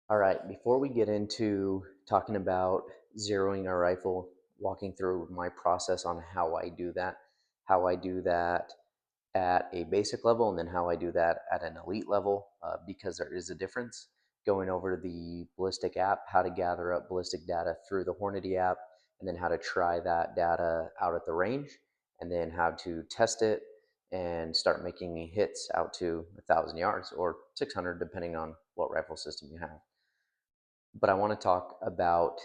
All right, before we get into talking about zeroing our rifle, walking through my process on how I do that at a basic level, and then how I do that at an elite level, because there is a difference. Going over the ballistic app, how to gather up ballistic data through the Hornady app, and then how to try that data out at the range, and then how to test it and start making hits out to 1,000 yards or 600, depending on what rifle system you have. But I want to talk about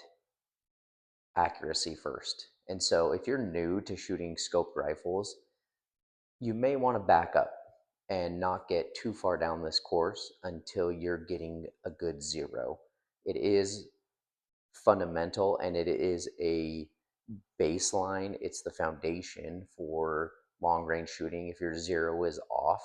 accuracy first. And so, if you're new to shooting scoped rifles, you may want to back up and not get too far down this course until you're getting a good zero. It is fundamental and it is a baseline, it's the foundation for long range shooting. If your zero is off,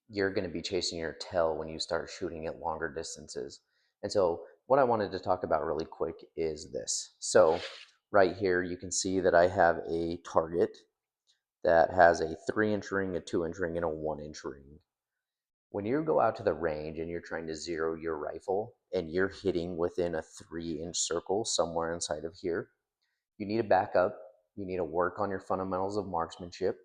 you're going to be chasing your tail when you start shooting at longer distances. And so, what I wanted to talk about really quick is this. So, right here, you can see that I have a target that has a 3-inch ring, a 2-inch ring, and a 1-inch ring. When you go out to the range and you're trying to zero your rifle and you're hitting within a 3-inch circle somewhere inside of here, you need to back up. You need to work on your fundamentals of marksmanship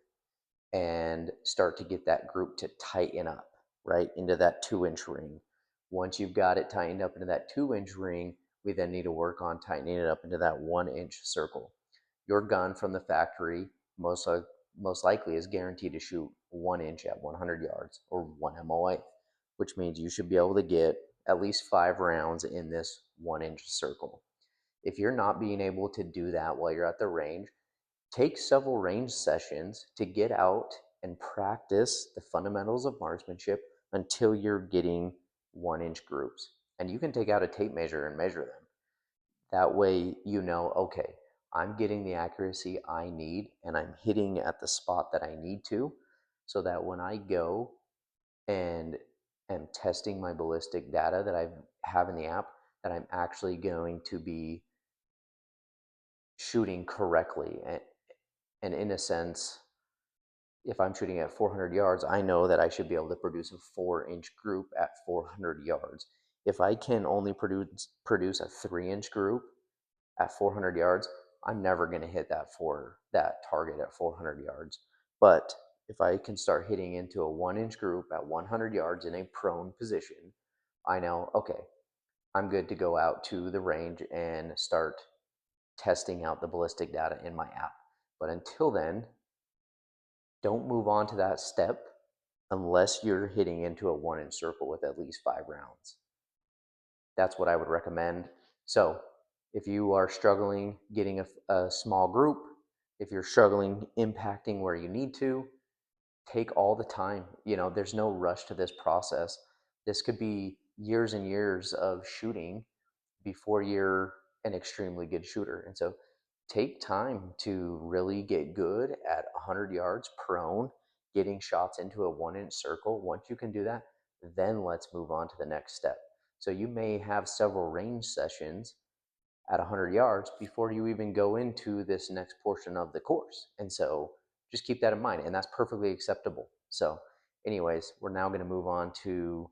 and start to get that group to tighten up, right, into that 2-inch ring. Once you've got it tightened up into that 2-inch ring, we then need to work on tightening it up into that 1-inch circle. Your gun from the factory most, most likely is guaranteed to shoot 1 inch at 100 yards or 1 MOA, which means you should be able to get at least 5 rounds in this 1-inch circle. If you're not being able to do that while you're at the range, take several range sessions to get out and practice the fundamentals of marksmanship until you're getting 1-inch groups. And you can take out a tape measure and measure them. That way, you know, okay, I'm getting the accuracy I need and I'm hitting at the spot that I need to, so that when I go and am testing my ballistic data that I have in the app, that I'm actually going to be shooting correctly. And in a sense, if I'm shooting at 400 yards, I know that I should be able to produce a 4-inch group at 400 yards. If I can only produce a 3-inch group at 400 yards, I'm never going to hit that target at 400 yards. But if I can start hitting into a 1-inch group at 100 yards in a prone position, I know, okay, I'm good to go out to the range and start testing out the ballistic data in my app. But until then, don't move on to that step unless you're hitting into a 1-inch circle with at least 5 rounds. That's what I would recommend. So, if you are struggling getting a small group, if you're struggling impacting where you need to, take all the time. You know, there's no rush to this process. This could be years and years of shooting before you're an extremely good shooter. And so take time to really get good at 100 yards prone, getting shots into a 1-inch circle. Once you can do that, then let's move on to the next step. So you may have several range sessions at 100 yards before you even go into this next portion of the course. And so just keep that in mind, and that's perfectly acceptable. So, anyways, we're now going to move on to